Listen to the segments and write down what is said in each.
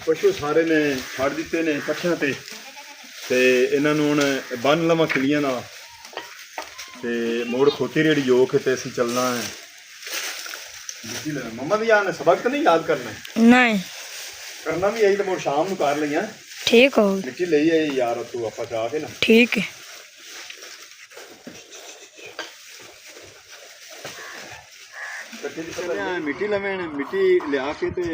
ਪਸ਼ੂ ਸਾਰੇ ਨੇ ਛੱਡ ਦਿੱਤੇ ਨੇ ਪੱਠਿਆਂ ਤੇ ਇਹਨਾਂ ਨੂੰ ਹੁਣ ਬੰਨ ਲਵਾਂ ਖਿਲੀਆਂ ਨਾਲ ਤੇ ਮੋੜ ਖੋਤੀ ਰੇੜੀ ਜੋ ਕੇ ਤੇ ਅਸੀਂ ਚੱਲਣਾ ਹੈ। ਮੰਮਾ ਦੀ ਜਾਨ ਸਬਕ ਤਾਂ ਨਹੀਂ ਯਾਦ ਕਰਨਾ? नहीं करना भी यही तो मोड़ शाम ਨੂੰ ਕਰ ਲਈਆਂ। ठीक हो ਮਿੱਟੀ ਲਈ ਆਈ ਯਾਰ ਤੂੰ ਆਪਾਂ ਚਾਹ ਕੇ ਨਾ। ठीक है ਮਿੱਟੀ ਲਵੇਣ ਮਿੱਟੀ ਲਿਆ ਕੇ ਤੇ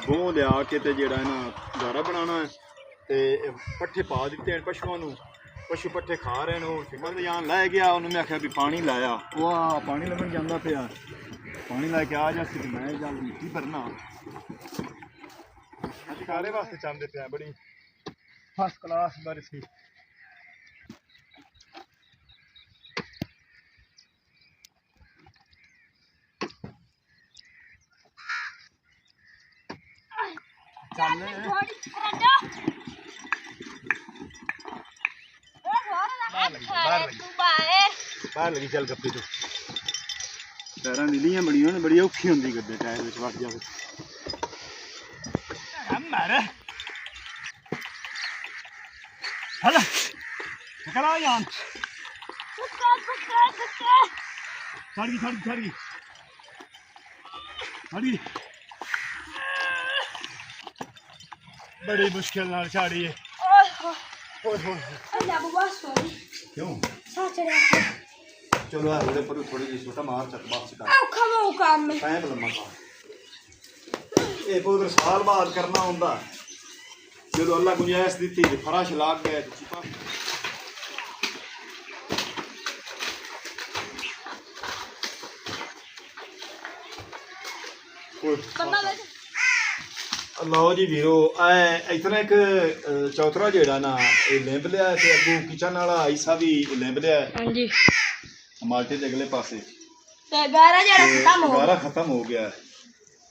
ਗੋਹ ਲਿਆ ਕੇ ਤੇ ਜਿਹੜਾ ਨਾ ਗਾਰਾ ਬਣਾਉਣਾ ਤੇ ਪੱਠੇ ਪਾ ਦਿੱਤੇ ਨੇ ਪਸ਼ੂਆਂ ਨੂੰ। ਪਸ਼ੂ ਪੱਠੇ ਖਾ ਰਹੇ ਨੇ। ਉਹ ਸਿਮਰ ਦੇ ਜਾਨ ਲੈ ਗਿਆ ਉਹਨੂੰ ਮੈਂ ਆਖਿਆ ਵੀ ਪਾਣੀ ਲਾਇਆ। ਉਹ ਪਾਣੀ ਲਵਣ ਜਾਂਦਾ ਪਿਆ। ਪਾਣੀ ਲੈ ਕੇ ਆ ਜਾ ਸੀ ਮੈਂ ਜਾਂ ਮਿੱਟੀ ਭਰਨਾ ਅਸੀਂ ਕਾਲੇ ਵਾਸਤੇ ਚਾਹੁੰਦੇ ਪਿਆ। ਬੜੀ ਫਸਟ ਕਲਾਸ ਬਰਸੀ बाहर लगी चल गप्पी तू पैर नीलियां बड़ियां ने बड़ी औखी होंगी गड्डे टायर में वट जाए बड़ी मुश्किल नाल झाड़ी है। क्यों चलो यार पर थोड़ी जी छोटा मार चक वापस कर पैप लम्मा ये पुत्र साल बाद करना होंदा जो अल्लाह गुंजाइश दी फराश लाग गया चिपा लो जी वीरो इतना एक चौथरा जेड़ा ना लिंब लिया ते अगू किचन वाला आईसा भी लिंब लिया हां जी माल्टे दे अगले पासे ते गारा खत्म हो गया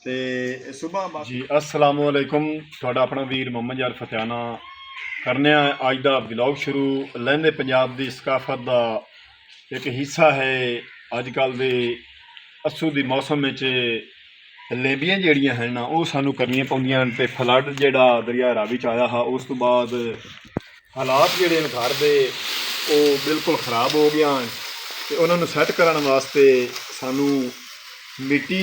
ते सुबह जी अस्सलाम वालेकुम तुहाडा अपना वीर मोहम्मद यार फतियाना करने अज दा व्लॉग शुरू लहंदे पंजाब दी सकाफत दा एक हिस्सा है। अजकल दे अस्सू दी मौसम विच लेबियां ਜਿਹੜੀਆਂ हैं ना वो सानू करनियां पौंदियां ते फ्लड ਜਿਹੜਾ दरिया रावी च आया हा उस तो बाद हालात ਜਿਹੜੇ ਨੇ घर ਦੇ ਉਹ बिल्कुल खराब हो गया ਤੇ ਉਹਨਾਂ ਨੂੰ ਸੈੱਟ ਕਰਨ ਵਾਸਤੇ ਸਾਨੂੰ ਮਿੱਟੀ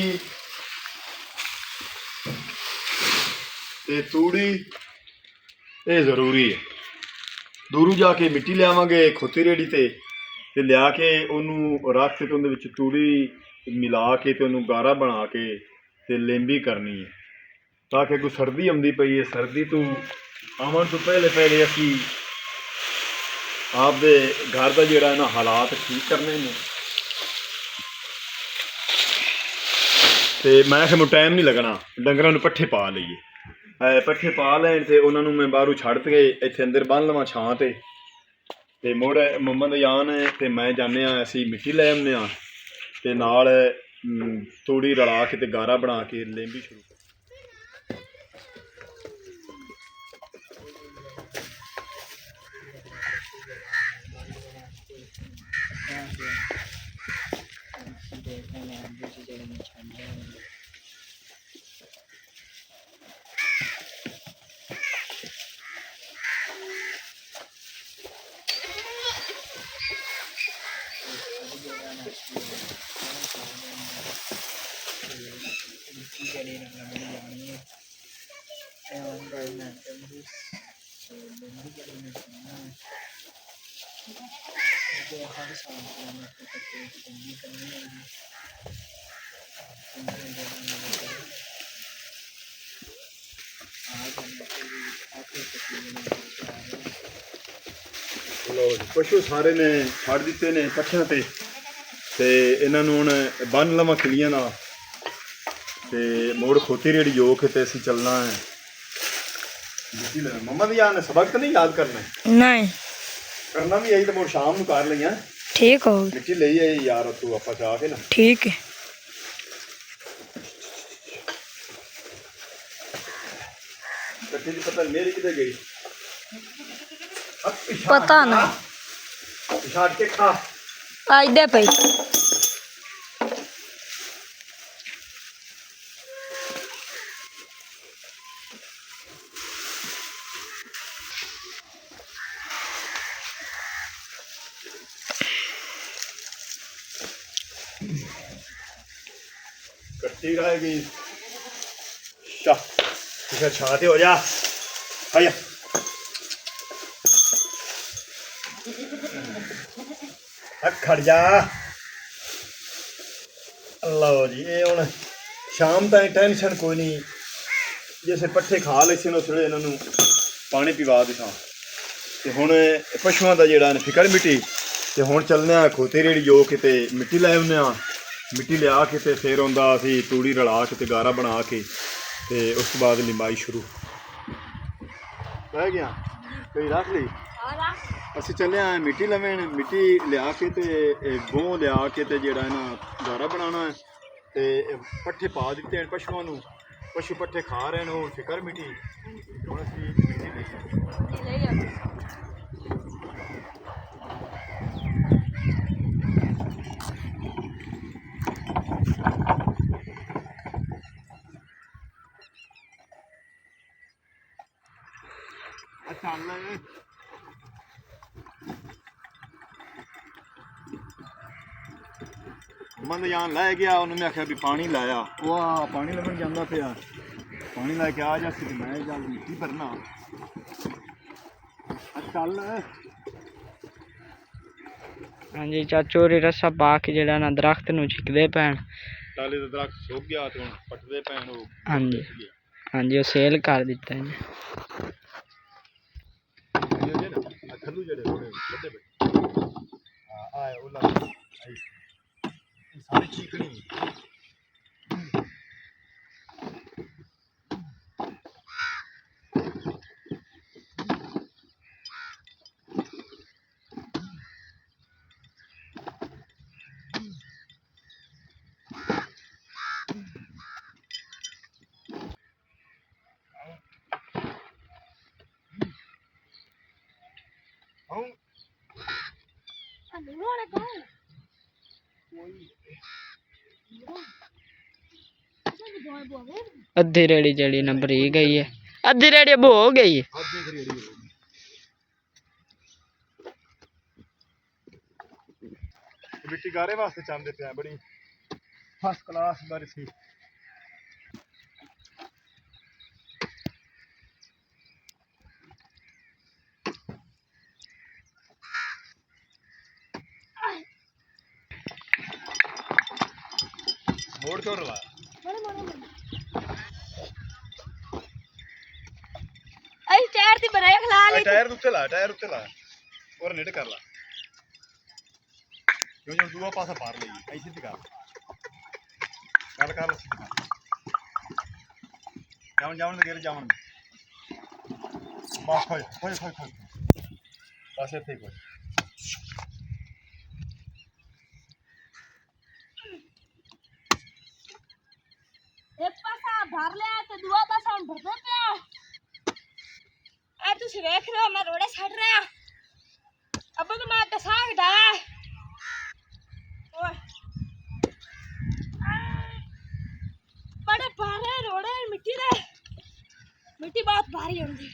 ਤੇ ਤੂੜੀ ਇਹ ਜ਼ਰੂਰੀ ਹੈ। ਦੂਰੋਂ ਜਾ ਕੇ ਮਿੱਟੀ ਲਿਆਵਾਂਗੇ ਖੋਤੀ ਰੇੜੀ ਤੇ ਲਿਆ ਕੇ ਉਹਨੂੰ ਰੱਖ ਕੇ ਉਹਦੇ ਵਿੱਚ ਤੂੜੀ ਮਿਲਾ ਕੇ ਤੇ ਉਹਨੂੰ ਗਾਰਾ ਬਣਾ ਕੇ ਤੇ ਲੇਂਬੀ करनी है ताकि कोई सर्दी आती पई है सर्दी तो आवन तो पहले असी आपदे घर का जिहड़ा ना हालात ठीक करने ने ते मैं मैनू टाइम नहीं लगना डंगरां नूं पट्ठे पा लईए पट्ठे पा लैण ते उन्हां नूं मैं बाहरों छड्ड के इत्थे अंदर बन लवां छां ते मुड़ मोहम्मद यान ते मैं जाने असी मिट्टी लै आउने ते नाल तूड़ी रला के ते गारा बना के लेंबी शुरू पशु सारे ने छड़ दिते ने पट्ठियां ते इन्हां नूं हुण बन लवां खिलियां नाल ते मोड़ खोती रेड़ी जो के ते असीं चलना है। मम्मा दी जान सबक तो नहीं याद करना? नहीं करना भी यही तो मोड़ शाम नूं कर लईयां। ठीक हो मिट्टी लई आई यार तू आपां चाह के ना। ठीक है कट्ठी दी पता मेरी किते गई पता नहीं छाट के खा आज दे पई कट्टी रहेगी इसे छाते हो जा आया खड़ जा लो जी ये हुण शाम ताईं टेंशन कोई नहीं जैसे पट्ठे खा ले सी उसले इन्हों पानी पिवा दिखा ते हुण पशुआं दा जेहड़ा फिकर मिट्टी ते हुण चलने खोते रेड़ी जो किते मिट्टी लै आउने मिट्टी लिया के ते फिर आंदा असी तूड़ी रला के ते गारा बना के ते उस तो बाद लिंबाई शुरू रह गया कोई रख ली ਅਸੀਂ ਚੱਲੇ ਆ ਮਿੱਟੀ ਲਵੇਣ ਮਿੱਟੀ ਲਿਆ ਕੇ ਤੇ ਗੋਹ ਲਿਆ ਕੇ ਤੇ ਜਿਹੜਾ ਇਹਨਾਂ ਗਾਰਾ ਬਣਾਉਣਾ ਹੈ ਤੇ ਪੱਠੇ ਪਾ ਦਿੱਤੇ ਹਨ ਪਸ਼ੂਆਂ ਨੂੰ ਪਸ਼ੂ ਪੱਠੇ ਖਾ ਰਹੇ ਨੇ ਹੁਣ ਫਿਕਰ ਮਿੱਟੀ ਹੁਣ ਅਸੀਂ ਮਿੱਟੀ ਲੈ ਜਾਂਦੇ ਚੱਲ मंद जान लै गया उन्होंने आख्या भी पानी लाया वो पानी लभन जाता पाया पानी लैके आ जा मैं जल मिट्टी भरना चल हाँ जी चाचू होरी रस्सा पा के जेड़ा ना दरख्त नूं छिकदे पैण टाले दा दरख्त सुक गया ते हुण पटदे पैण हाँ जी वो सेल कर दिता है थल्लू जेड़े थोड़े बड्डे बड्डे आए ओला आई सारी चीकनी अद्धी रेड़ी जड़ी ना भरी गई है अद्धी रेड़ी अब हो गई है मिट्टी गारे वास्ते चाहते पे बड़ी फर्स्ट क्लास बारिश थी मोड़ क्यों रला टायर दी ब्रेक ला ली टायर उत्ते ला और नेट कर ला क्यों जो दूआ पासा पार ले ऐसे दिखा कर सीधा जावन गिर जावन बस खोज बस इतने खोज एक पासा भर लिया तो दूआ पासा हम भरते पिया ए तुसी देख रहे हो मैं रोड़े छड़ रहा अब तो मैं तो साग डाया बड़े भारे रोड़े मिट्टी बहुत भारी होंगी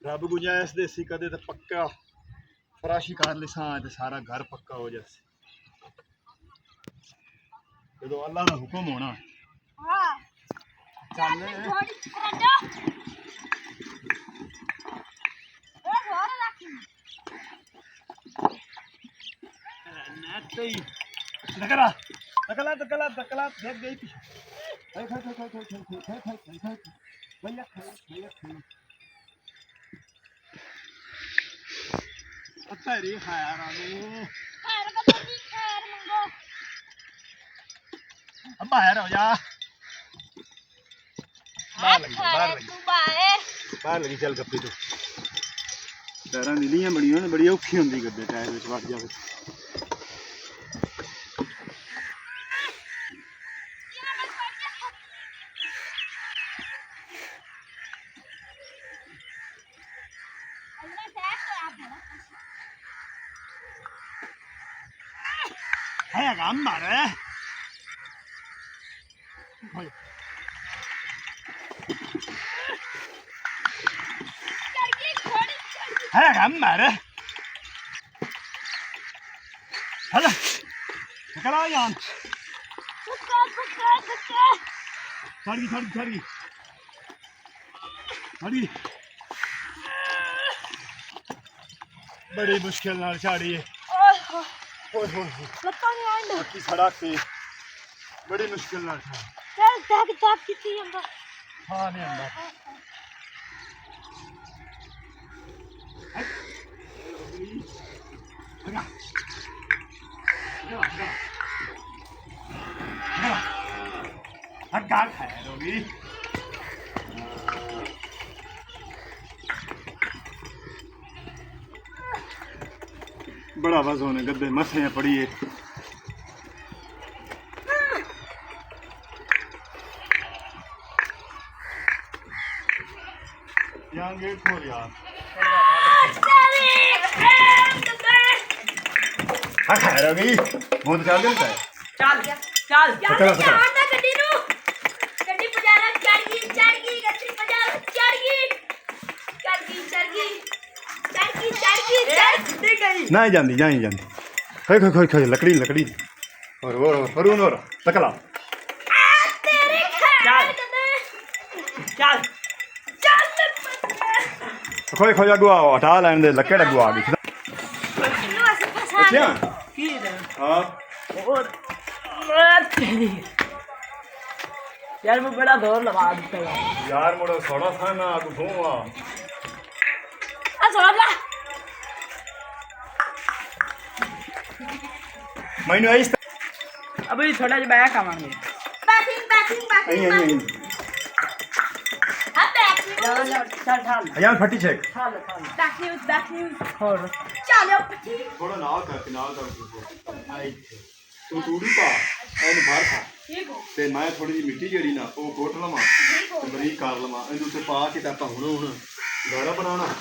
रब गुंजाइश देसी कदे तो पक्का फराशी कर लिसा तो सारा घर पक्का हो जाए जो अल्लाह का हुक्म होना चल देख गई तेरी खैर बाहर हो जा बाहर लगी चल गप्पी तू टायरां दी लीहां बड़ी औखी होंदी गड्डे टायर विच वड़ जावे ਹੈ ਕੰਮ ਮਾਰੇ ਹੈ ਕੰਮ ਮਾਰੇ ਹਲਾ ਕਰਾ ਜਾਨ ਛੜ ਗਈ ਬੜੀ ਮੁਸ਼ਕਿਲ ਨਾਲ ਛਾੜੀ ਹੈ ਓਏ ਹੋਏ ਲੱਤਾਂ ਨਹੀਂ ਆਉਂਦੇ ਕੀ ਸੜਕ ਤੇ ਬੜੀ ਮੁਸ਼ਕਿਲ ਨਾਲ ਚੱਲ ਤੱਕ ਕਿੱਥੇ ਜਾਂਦਾ ਹਾਂ ਨਹੀਂ ਆਂਦਾ ਗੱਲ ਹੈ ਰੋਗੀ बड़ा आवाज होने गद्दे मसे पड़ी है यहाँ गेट खोल यार हाँ खा रहा भाई बहुत चाल देता है ਚੱਲ चला चला ਗੱਡੀ ਨੂੰ ਗੱਡੀ ਪਜਾਰਾ ਚੜ ਗਈ ਗੱਡੀ ਪਜਾਰਾ ਚੜ ਗਈ नहीं जाती खोई खोई लकड़ी और तकला ਚੱਲ खोई अगुआ हटा लैन दे लकड़ अगुआ आ गई अच्छा ਕੀ हाँ ਹੋਰ यार मैं बड़ा दौर लगा देता है यार मुड़ो सोड़ा था ना आगू धुआ मैंने आई अभी थोड़ा जिहा बैक आवांगे आई चल ठाल यार फटी चेक ठाल और थोड़ा नाल कर आई तू तूड़ी पा एन बाहर खा ਤੇ ਮੈਂ ਥੋੜੀ ਜਿਹੀ ਮਿੱਟੀ ਜਿਹੜੀ ਨਾ ਉਹ ਕੋਟ ਲਵਾਂ ਤੇ ਬਰੀਕ ਕਰ ਲਵਾਂ ਇਹਨੂੰ ਤੇ ਪਾ ਕੇ ਤਾਂ ਆਪਾਂ ਹੁਣ ਗਾੜਾ ਬਣਾਉਣਾ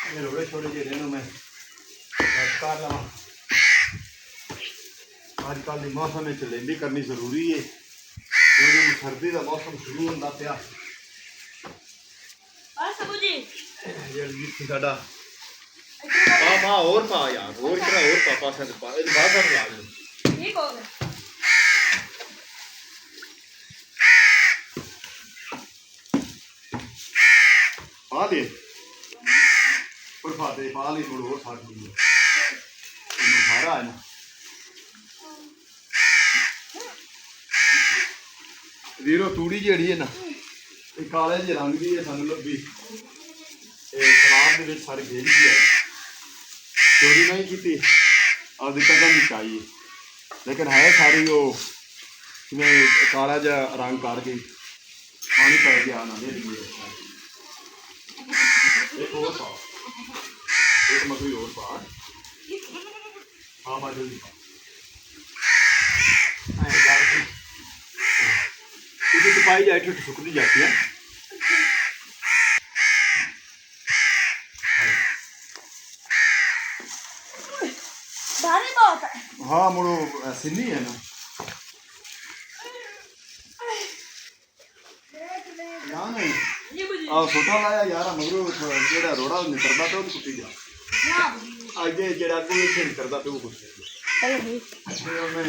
ਇਹ ਲੋੜੇ ਛੋੜੇ ਜਿਹੇ ਨੂੰ ਮੈਂ ਕਰ ਲਵਾਂ ਅੱਜ ਕੱਲ੍ਹ ਦੇ ਮੌਸਮ ਵਿੱਚ ਲੈਂਦੀ ਕਰਨੀ ਜ਼ਰੂਰੀ ਹੈ ਕਿਉਂਕਿ ਸਰਦੀ ਦਾ ਮੌਸਮ ਸ਼ੁਰੂ ਹੁੰਦਾ ਪਿਆ ਜਲਦੀ ਸਾਡਾ पा और पा यार और इतना और पा पास से पा इधर बाहर से ला ले ठीक हो गया पा दे और पा दे पा ले थोड़ा और साथ दी ये सारा है ना वीरो तूड़ी ਜਿਹੜੀ ਹੈ ਨਾ ਇਹ ਕਾਲੇ ਜਿਹੇ ਰੰਗ ਦੀ ਹੈ ਸਾਨੂੰ ਲੱਭੀ ਇਹ ਸਲਾਦ ਦੇ ਵਿੱਚ ਸਾਰੀ ਗੇਰੀ ਦੀ ਹੈ चोरी नहीं की थी और कदम भी चाहिए लेकिन है सारी वो में काला जा रंग कर गई पानी पै गया ना दे एक और पा एक मकई और पा हाँ मैं जल्दी तो पाई जाए तो सुखती जाती है हाँ मुड़ो सिन्नी है ना नहीं छोटा लाया यार मगरू जेड़ा रोड़ा निकलता तो कुटी जा अगे जेड़ा कोई से निकलता तो कुटी मैं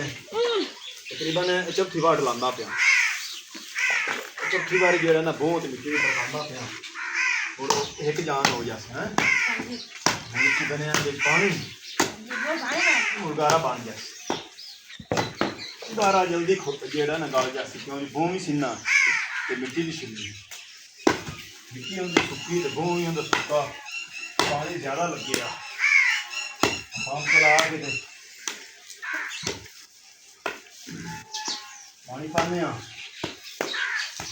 तकरीबन चौथी बार लांदा पिया चौथी बार जेड़ा ना बहुत मिट्टी लांदा पिया और एक जान हो जाए हैं हम की बने पानी गारा बन गया गारा जल्दी जेड़ा ना गल जा क्यों बूह भी सीना तो मिट्टी भी सीनी मिट्टी होंगी सुक्की तो बूह भी होंगे सुक्का पानी ज़्यादा लगे पंप चला के पानी पाने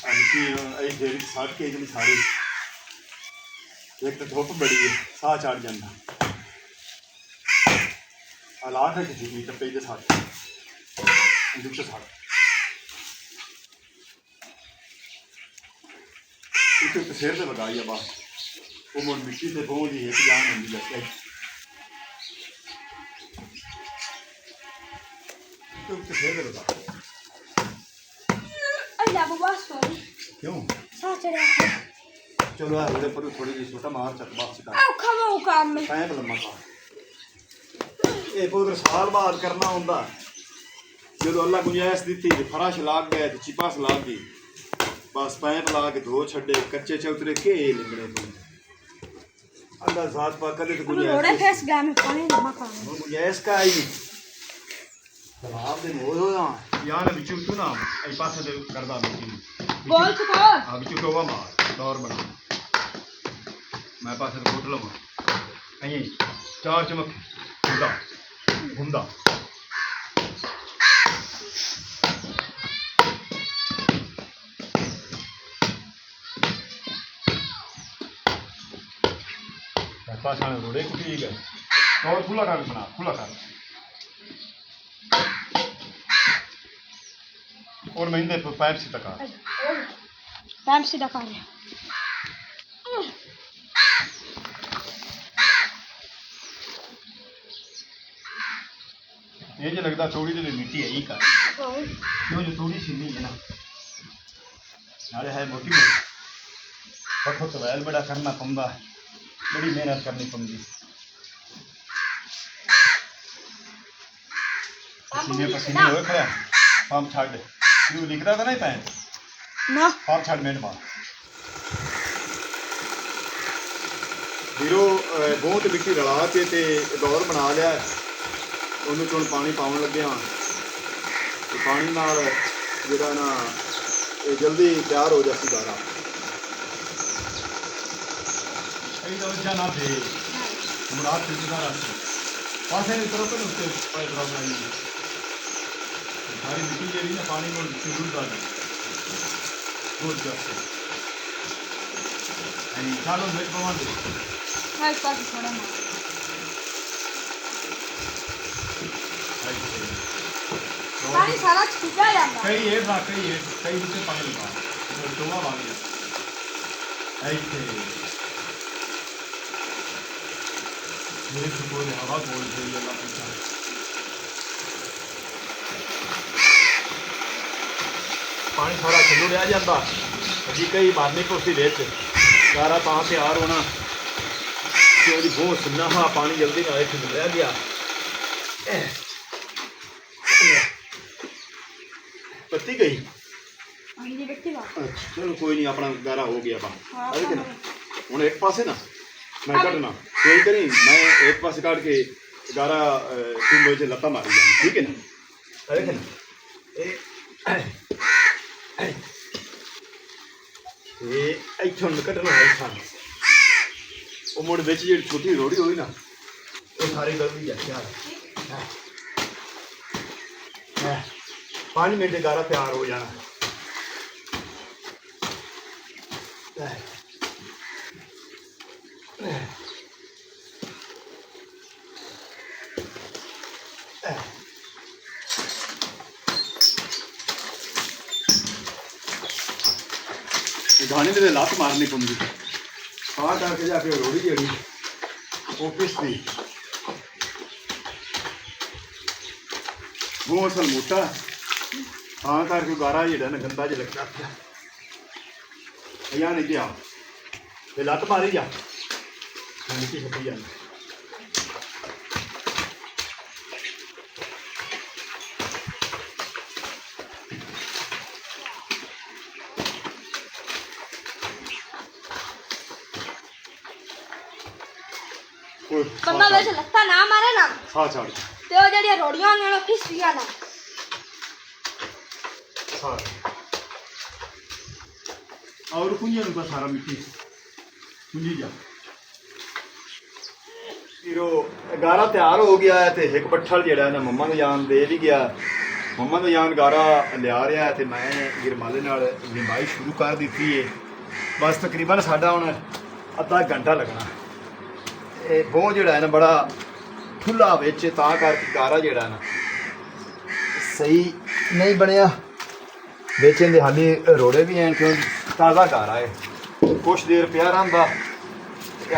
मिट्टी डेरी सड़ के सारी एक तो धुप बड़ी है साह चढ़ जाता हालात है कि टप्पे के साथ दुख साथ इसे तो सिर से लगाई है बात वो मुड़ मिट्टी से बहुत ही एक जान होगी जैसे तो फेर दे बता अल्लाह बाबा सॉरी क्यों सा चढ़ा चलो आ रोडे पर थोड़ी जी छोटा मार चक वापस कर आओ खाओ काम में पैप लम्मा का ये पुत्र साल बाद करना होंदा जो अल्लाह गुंजाइश दी थी फराश लाग गए तो चिपास लाग गई बस पैप ला के धो छड़े कच्चे चौतरे के लिंगड़े तो अल्लाह जात पा कदे तो रोडे गुंजाइश फेस गया में पानी लम्मा का गुंजाइश का आई आप दिन हो ना यार बिचू तू ना आई पासे दे करदा बिचू बोल चुका अब बिचू टोवा मार दौर बना मैं पासे तो कोट लवा आई चार चमक घुंदा घुंदा पास आने रोडे को ठीक है और खुला कर बना खुला कर और महीने पर पाइप से टका टाइम से डका रहे ये जो लगता थोड़ी तो मिट्टी है ही का क्यों जो थोड़ी सी नहीं है ना नाले है मोटी मोटी पठो तो वैल बड़ा करना पौंदा बड़ी मेहनत करनी पड़ती पसीने पसीने हो खड़ा पंप छाड़ तू लिखता था नहीं पैन ना पंप छाड़ मिनट बाद हीरो बहुत मिट्टी रला के ते दौर बना लिया ਉਹਨੂੰ ਚੋਂ ਪਾਣੀ ਪਾਉਣ ਲੱਗਿਆ ਤੇ ਪਾਣੀ ਨਾਲ ਜਿਹੜਾ ਨਾ ਇਹ ਜਲਦੀ ਤਿਆਰ ਹੋ ਜਾਂਦੀ ਗਾਰਾ ਇਹ ਤਾਂ ਜਾਨਾ ਤੇ ਮੁਰਾਦ ਤੇ ਜਗ੍ਹਾ ਰੱਖੀ ਪਾਸੇ ਦੀ ਤਰਫ ਨੂੰ ਉੱਤੇ ਪਾਈ ਪ੍ਰੋਬਲਮ ਨਹੀਂ ਸਾਰੀ ਮਿੱਟੀ ਜਿਹੜੀ ਨਾ ਪਾਣੀ ਨੂੰ ਜ਼ਰੂਰ ਕਰ ਦੇ ਬਹੁਤ ਜ਼ਿਆਦਾ ਐਨੀ ਚਾਲੋ ਮਿੰਟ ਪਵਾਂਗੇ है पास थोड़ा ना पानी सारा छूटा जाता कई ये ना कई नीचे पानी लगा तो टोवा भाग गया ऐसे मेरे को बोले हवा बोल रही है अल्लाह पीछा पानी सारा खिलू रह जाता अजी कई मारनी कुर्सी बेच सारा पां तैयार होना कि वो बहुत सुनना हाँ पानी जल्दी ना खिल रह गया पत्ती गई ये व्यक्ति का चलो कोई नहीं अपना गारा हो गया बा हाँ, अरे ना हूँ एक पासे ना मैं कटना कोई करी मैं एक पासे काट के गारा तुम मुझे लत्ता मारी जानी ठीक है ना अरे ना ये इथों कटना है इथां वो मुड़ बिच जी छोटी रोड़ी हुई ना वो सारी गल भी जाती है 5 मिनट गारा तैयार हो जाना गाने में लत्त मारनी पौंदी आ करके जाके रोड़ी जी वो पिसदी वो असल मोटा हाँ करके गारा जेड़ा ना गंदा ज लगता या नहीं दिया ते लत्त मारी जा मिट्टी छपी जाती बंदा वैसे लगता ना मारे ना सा छाड़ ते ओ जेडी रोड़ियां ने नो फिसलियां ना सा और कुंजा नु सारा मिट्टी कुंजी जा हीरो गारा तैयार हो गया है ते एक पट्ठल जेड़ा ना मम्मा ने जान दे भी गया मम्मा ने जान गारा लिया रहा है ते मैं गिरमाले नाल लिंबाई शुरू कर दी है बस तकरीबन साडा हुण अद्धा घंटा लगना बहुत जोड़ा है ना बड़ा ठुला बिच तां करके गारा जोड़ा ना सही नहीं बनया बिच इहदे हाली रोड़े भी हैं क्यों ताज़ा गारा है कुछ देर पिया रहिंदा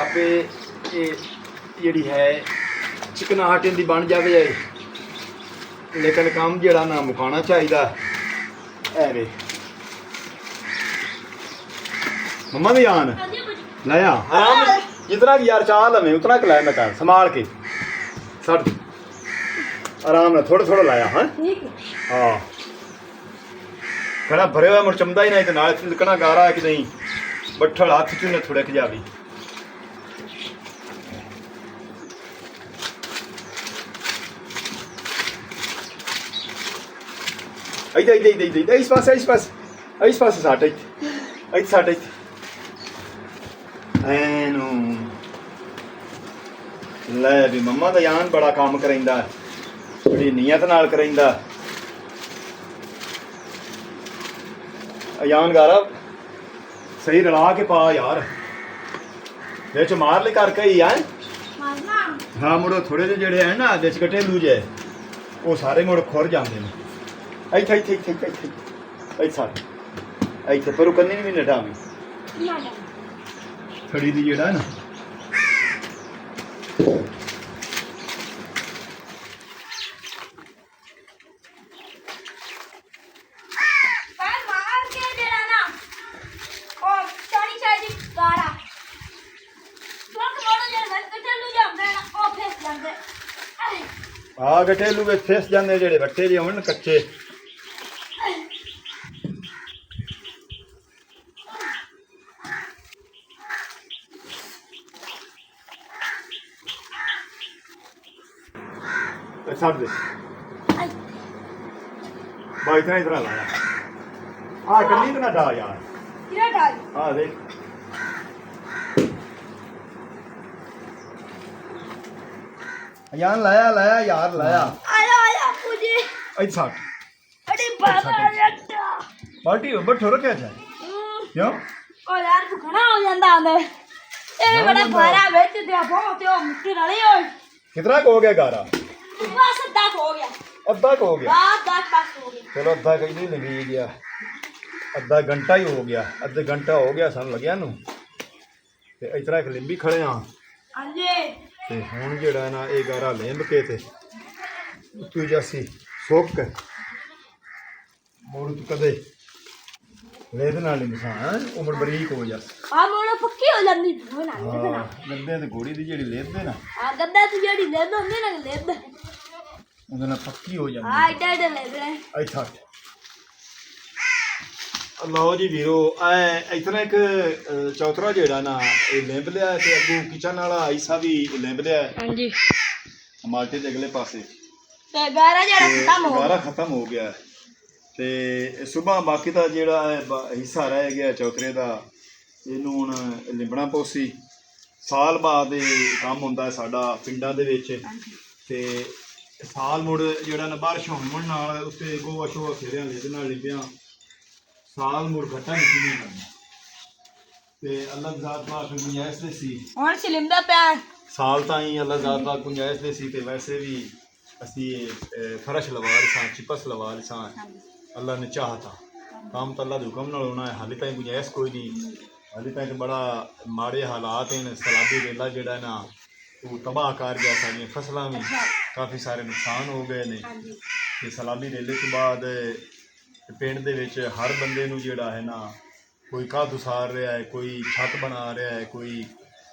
आपे जिहड़ी है चिकनाहट इहदी बन जावे ਲੇਕਿਨ ਕੰਮ ਜਿਹੜਾ ਨਾ ਮੁਕਾਉਣਾ ਚਾਹੀਦਾ ਐ ਵੇ ਮੰਮਾ ਵੀ ਆਣ हाँ जी कुछ लाया आराम जितना कि यार चाह लवे उतना कि लाया मैं कर संभाल के सर आराम ना थोड़ा थोड़ा लाया हाँ ठीक है हाँ कड़ा भरे हुआ मुड़ चमदा ही नहीं तो नाल कड़ा गारा है कि नहीं बट्ठल हाथ चूने थोड़े क जावी इस पास साठ साठ ਐਨੂੰ ਲੈ ਵੀ ਮੰਮਾ ਦਾ ਯਾਨ ਬੜਾ ਕੰਮ ਕਰਾਂਦਾ ਬੜੀ ਨੀਅਤ ਨਾਲ ਕਰਾਂਦਾ ਯਾਨ ਗਾਰਾ ਸਹੀ ਰਲਾ ਕੇ ਪਾ ਯਾਰ ਵਿੱਚ ਮਾਰ ਲੈ ਕਰਕੇ ਹੀ ਆ मारना ਹਾਂ ਮੁੜੋ ਥੋੜੇ ਜਿਹੇ ਜਿਹੜੇ ਹੈ ਨਾ ਵਿੱਚ ਘਟੇਲੂ ਜੇ ਉਹ ਸਾਰੇ ਮੁੜ ਖੁਰ ਜਾਂਦੇ ਨੇ ਇੱਥੇ ਸਾਰੇ ਇੱਥੇ ਪਰ ਉਹ ਕੰਨੀ ਵੀ ਨਟਾਵੀ ना ना ਖੜੀ ਦੀ ਜਿਹੜਾ ਹੈ ਨਾ मार के देना ना और चानी चाहिए गारा तो मोड़ो यार घर कटे लू जांदे ना ओ फेस जांदे ਆ ਘਟੇਲੂ ਵਿੱਚ ਫਿਸ ਜਾਂਦੇ ਜਿਹੜੇ ਵੱਟੇ ਜਿਹੇ ਹੋਣ ਕੱਚੇ ਛੱਡ ਦੇ ਬਾ ਇਤਨਾ ਲਾਇਆ ਆ ਕੰਨੀ ਨਾ ਡਾ ਯਾਰ किरा डाल ਆ ਦੇਖ ਯਾਰ ਲਾਇਆ ਯਾਰ ਲਾਇਆ आया मुझे ਇੱਥੇ ਛੱਡ अरे बाबा लट्टा ਬਾਲਟੀ ਬੱਠੋ ਰੱਖਿਆ ਜਾ ਕਿਉਂ ओ यार तू खड़ा हो जांदा अंदर ए बड़ा भारा बेच दिया बहुत ओ मिट्टी रली हो कितना हो गया गारा बस 10 हो गया ਅੱਧਾ ਕੁ ਹੋ ਗਿਆ 10 पास हो गया ਚਲੋ ਅੱਧਾ ਕਈ ਨਹੀਂ ਲੱਗੀ ਗਿਆ ਅੱਧਾ ਘੰਟਾ ਹੀ ਹੋ ਗਿਆ ਅੱਧਾ ਘੰਟਾ ਹੋ ਗਿਆ ਸਾਨੂੰ ਲੱਗਿਆ ਨੂੰ ਤੇ ਇਸ ਤਰ੍ਹਾਂ ਇੱਕ ਲਿੰਬੀ ਖੜੇ ਆ हाँ जी ਤੇ ਹੁਣ ਜਿਹੜਾ ਨਾ ਇਹ ਗਾਰਾ ਲਿੰਬ ਕੇ ਤੇ ਤੂੰ ਜਾਸੀ ਸੋਕ ਕੇ ਮੋੜ ਤੂੰ ਕਦੇ ਲੈਦ ਨਾਲ ਨਿਸ਼ਾਨ ਉਮਰ ਬਰੀਕ ਹੋ ਜਾ आ मोड़ पक्की हो जांदी हो ना ਹਾਂ ਗੰਦੇ ਤੇ ਘੋੜੀ ਦੀ ਜਿਹੜੀ ਲੈਦ ਦੇ ਨਾ आ गद्दा तू जेडी ले दो नहीं ना ले दे ਉਹਦੇ ਨਾਲ ਪੱਕੀ ਹੋ ਜਾਂਦੀ आ इधर ले दे ਅੱਛਾ ਲਓ ਜੀ ਵੀਰੋ ਐ ਇਤਨਾ ਇੱਕ ਚੌਥਰਾ ਜਿਹੜਾ ਨਾ ਇਹ ਲਿੰਬ ਲਿਆ ਤੇ ਅੱਗੋਂ ਕਿਚਨ ਵਾਲਾ ਆਈਸਾ ਵੀ ਲਿੰਬ ਲਿਆ ਹਾਂਜੀ ਮਾਲਟੇ ਦੇ ਅਗਲੇ ਪਾਸੇ ते गारा जरा खत्म हो ਗਾਰਾ ਖਤਮ ਹੋ ਗਿਆ ਤੇ ਸਵੇਰ ਬਾਕੀ ਦਾ ਜਿਹੜਾ ਹਿੱਸਾ ਰਹਿ ਗਿਆ ਚੌਥਰੇ ਦਾ ਇਹਨੂੰ ਹੁਣ ਲਿੰਬਣਾ ਪੋਸੀ ਸਾਲ ਬਾਅਦ ਇਹ ਕੰਮ ਹੁੰਦਾ ਸਾਡਾ ਪਿੰਡਾਂ ਦੇ ਵਿੱਚ ਤੇ ਸਾਲ ਮੁੜ ਜਿਹੜਾ ਨਾ ਬਾਰਿਸ਼ ਹੋਣ ਨਾਲ ਉੱਤੇ ਗੋਆ ਸ਼ੋਆ ਫੇਰਿਆਂ ਦੇ ਨਾਲ ਲਿਪਿਆ ਸਾਲ ਮੁੜ ਘਟਾ ਨਹੀਂ ਕਰਨਾ ਤੇ ਅੱਲਾਹ ਜ਼ਾਤ ਪਾਕ ਗੁੰਜਾਇਸ਼ ਦੇ ਸੀ और सिलिंडा पे ਸਾਲ ਤਾਈਂ ਅੱਲਾਹ ਜ਼ਾਤ ਪਾਕ ਗੁੰਜਾਇਸ਼ ਦੇ ਸੀ ਤੇ ਵੈਸੇ ਵੀ ਅਸੀਂ ਫਰਸ਼ ਲਵਾ ਲਿਸਾਂ ਚਿਪਸ ਲਵਾ ਲਿਸਾਂ ਅੱਲਾਹ ਨੇ ਚਾਹਤਾ ਕੰਮ ਤਾਂ ਅੱਲਾਹ ਦੇ ਹੁਕਮ ਨਾਲ ਹੋਣਾ ਹੈ ਹਾਲੇ ਤਾਈਂ ਗੁੰਜਾਇਸ਼ ਕੋਈ ਨਹੀਂ ਹਾਲੇ ਤਾਈਂ ਬੜਾ ਮਾੜੇ ਹਾਲਾਤ ਹਨ ਸਲਾਬੀ ਰੇਲਾ ਜਿਹੜਾ ਨਾ ਉਹ ਤਬਾਹ ਕਰ ਗਿਆ ਸਾਡੀਆਂ ਫਸਲਾਂ ਵੀ ਕਾਫੀ ਸਾਰੇ ਨੁਕਸਾਨ ਹੋ ਗਏ ਨੇ ਤੇ ਸਲਾਬੀ ਰੇਲੇ ਤੋਂ ਬਾਅਦ ਪਿੰਡ ਦੇ ਵਿੱਚ ਹਰ ਬੰਦੇ ਨੂੰ ਜਿਹੜਾ ਹੈ ਨਾ ਕੋਈ ਕਾਧ ਉਸਾਰ ਰਿਹਾ ਹੈ ਕੋਈ ਛੱਤ ਬਣਾ ਰਿਹਾ ਹੈ ਕੋਈ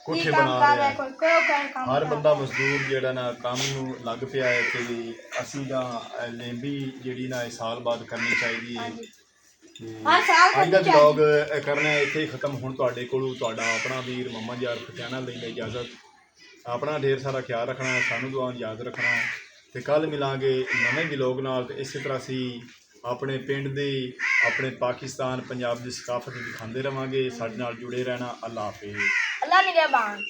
ਕੋਠੇ ਬਣਾ ਰਿਹਾ ਹੈ कोई कोई काम ਹਰ ਬੰਦਾ ਮਜ਼ਦੂਰ ਜਿਹੜਾ ਨਾ ਕੰਮ ਨੂੰ ਲੱਗ ਪਿਆ ਹੈ ਤੇ ਅਸੀਂ ਜਾਂ ਲੇਂਬੀ ਜਿਹੜੀ ਨਾ ਇਸ ਸਾਲ ਬਾਅਦ ਕਰਨੀ ਚਾਹੀਦੀ ਹੈ ਤੇ हाँ साल ਅੱਜ ਦਾ ਵਲੌਗ ਕਰਨਾ ਇੱਥੇ ਹੀ ਖਤਮ ਹੁਣ ਤੁਹਾਡੇ ਕੋਲੋਂ ਤੁਹਾਡਾ ਆਪਣਾ ਵੀਰ ਮੁਹੰਮਦ ਯਾਰ ਫਤਿਆਣਾ ਲੈਂਦਾ ਇਜਾਜ਼ਤ ਆਪਣਾ ਢੇਰ ਸਾਰਾ ਖਿਆਲ ਰੱਖਣਾ ਸਾਨੂੰ ਦੁਆ ਯਾਦ ਰੱਖਣਾ ਤੇ ਕੱਲ ਮਿਲਾਂਗੇ ਨਵੇਂ ਵਲੌਗ ਨਾਲ ਤੇ ਇਸੇ ਤਰ੍ਹਾਂ ਅਸੀਂ ਆਪਣੇ ਪਿੰਡ ਦੇ ਆਪਣੇ ਪਾਕਿਸਤਾਨ ਪੰਜਾਬ ਦੀ ਸਕਾਫਤ ਦਿਖਾਉਂਦੇ ਰਵਾਂਗੇ ਸਾਡੇ ਨਾਲ ਜੁੜੇ ਰਹਿਣਾ ਅੱਲਾ ਹਾਫਿਜ਼ अल्लाह निगहबान